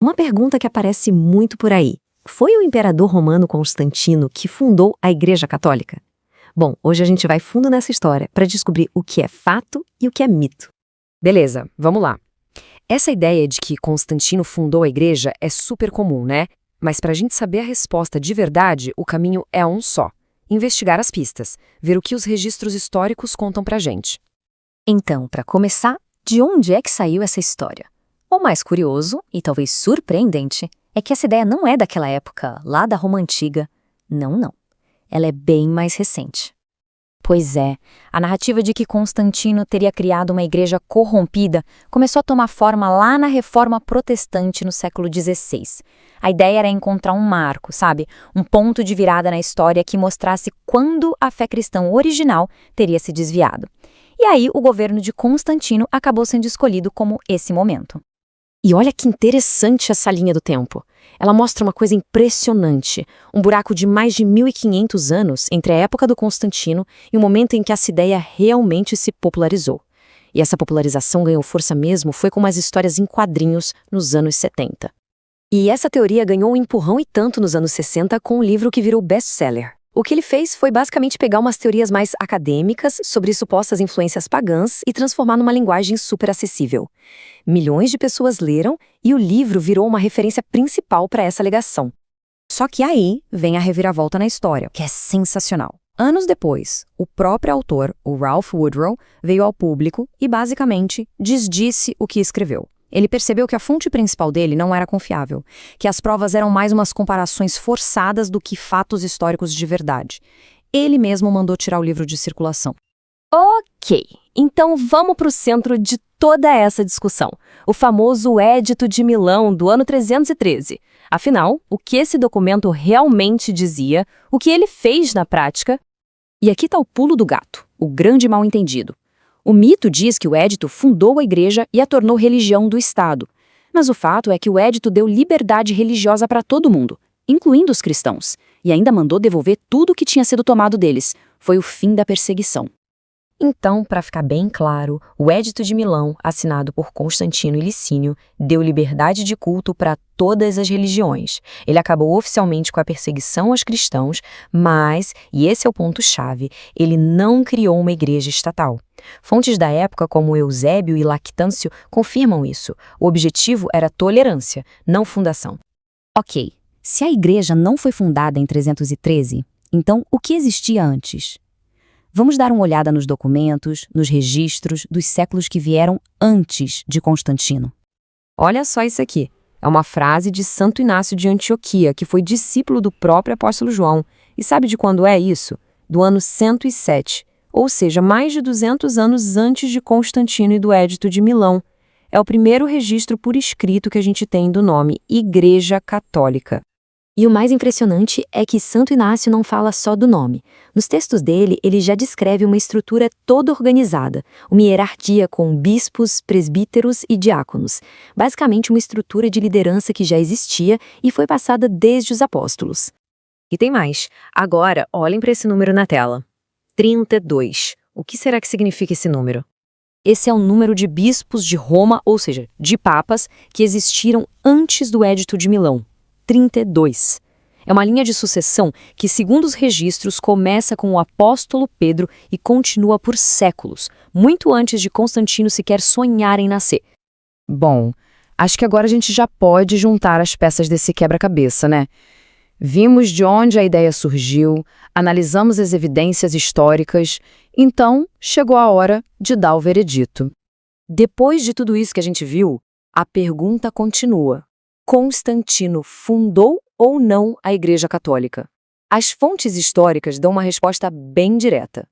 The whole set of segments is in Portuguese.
Uma pergunta que aparece muito por aí. Foi o imperador romano Constantino que fundou a Igreja Católica? Bom, hoje a gente vai fundo nessa história para descobrir o que é fato e o que é mito. Beleza, vamos lá. Essa ideia de que Constantino fundou a igreja é super comum, né? Mas para a gente saber a resposta de verdade, o caminho é um só. Investigar as pistas, ver o que os registros históricos contam pra gente. Então, para começar, de onde é que saiu essa história? O mais curioso, e talvez surpreendente, é que essa ideia não é daquela época, lá da Roma Antiga. Não. Ela é bem mais recente. Pois é, a narrativa de que Constantino teria criado uma igreja corrompida começou a tomar forma lá na Reforma Protestante no século XVI. A ideia era encontrar um marco, sabe? Um ponto de virada na história que mostrasse quando a fé cristã original teria se desviado. E aí o governo de Constantino acabou sendo escolhido como esse momento. E olha que interessante essa linha do tempo. Ela mostra uma coisa impressionante, um buraco de mais de 1.500 anos entre a época do Constantino e o momento em que essa ideia realmente se popularizou. E essa popularização ganhou força mesmo foi com as histórias em quadrinhos nos anos 70. E essa teoria ganhou um empurrão e tanto nos anos 60 com um livro que virou best-seller. O que ele fez foi basicamente pegar umas teorias mais acadêmicas sobre supostas influências pagãs e transformar numa linguagem super acessível. Milhões de pessoas leram e o livro virou uma referência principal para essa alegação. Só que aí vem a reviravolta na história, que é sensacional. Anos depois, o próprio autor, o Ralph Woodrow, veio ao público e basicamente desdisse o que escreveu. Ele percebeu que a fonte principal dele não era confiável, que as provas eram mais umas comparações forçadas do que fatos históricos de verdade. Ele mesmo mandou tirar o livro de circulação. Ok, então vamos para o centro de toda essa discussão, o famoso Édito de Milão do ano 313. Afinal, o que esse documento realmente dizia, o que ele fez na prática? E aqui está o pulo do gato, o grande mal-entendido. O mito diz que o édito fundou a igreja e a tornou religião do Estado. Mas o fato é que o édito deu liberdade religiosa para todo mundo, incluindo os cristãos, e ainda mandou devolver tudo o que tinha sido tomado deles. Foi o fim da perseguição. Então, para ficar bem claro, o Édito de Milão, assinado por Constantino e Licínio, deu liberdade de culto para todas as religiões. Ele acabou oficialmente com a perseguição aos cristãos, mas, e esse é o ponto-chave, ele não criou uma igreja estatal. Fontes da época, como Eusébio e Lactâncio, confirmam isso. O objetivo era tolerância, não fundação. Ok, se a igreja não foi fundada em 313, então o que existia antes? Vamos dar uma olhada nos documentos, nos registros dos séculos que vieram antes de Constantino. Olha só isso aqui. É uma frase de Santo Inácio de Antioquia, que foi discípulo do próprio apóstolo João. E sabe de quando é isso? Do ano 107, ou seja, mais de 200 anos antes de Constantino e do Édito de Milão. É o primeiro registro por escrito que a gente tem do nome Igreja Católica. E o mais impressionante é que Santo Inácio não fala só do nome. Nos textos dele, ele já descreve uma estrutura toda organizada, uma hierarquia com bispos, presbíteros e diáconos. Basicamente uma estrutura de liderança que já existia e foi passada desde os apóstolos. E tem mais. Agora, olhem para esse número na tela. 32. O que será que significa esse número? Esse é o número de bispos de Roma, ou seja, de papas, que existiram antes do Édito de Milão. 32. É uma linha de sucessão que, segundo os registros, começa com o apóstolo Pedro e continua por séculos, muito antes de Constantino sequer sonhar em nascer. Bom, acho que agora a gente já pode juntar as peças desse quebra-cabeça, né? Vimos de onde a ideia surgiu, analisamos as evidências históricas, então chegou a hora de dar o veredito. Depois de tudo isso que a gente viu, a pergunta continua. Constantino fundou ou não a Igreja Católica? As fontes históricas dão uma resposta bem direta.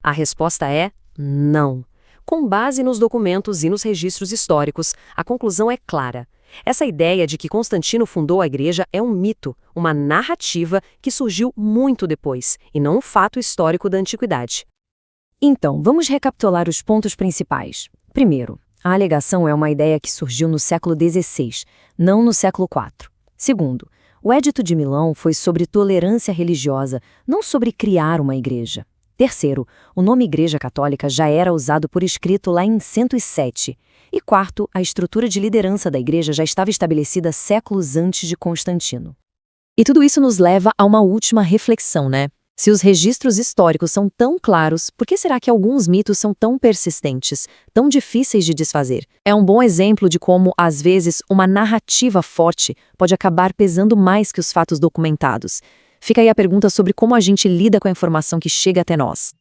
A resposta é não. Com base nos documentos e nos registros históricos, a conclusão é clara. Essa ideia de que Constantino fundou a igreja é um mito, uma narrativa que surgiu muito depois, e não um fato histórico da antiguidade. Então, vamos recapitular os pontos principais. Primeiro, a alegação é uma ideia que surgiu no século XVI, não no século IV. Segundo, o Édito de Milão foi sobre tolerância religiosa, não sobre criar uma igreja. Terceiro, o nome Igreja Católica já era usado por escrito lá em 107. E quarto, a estrutura de liderança da Igreja já estava estabelecida séculos antes de Constantino. E tudo isso nos leva a uma última reflexão, né? Se os registros históricos são tão claros, por que será que alguns mitos são tão persistentes, tão difíceis de desfazer? É um bom exemplo de como, às vezes, uma narrativa forte pode acabar pesando mais que os fatos documentados. Fica aí a pergunta sobre como a gente lida com a informação que chega até nós.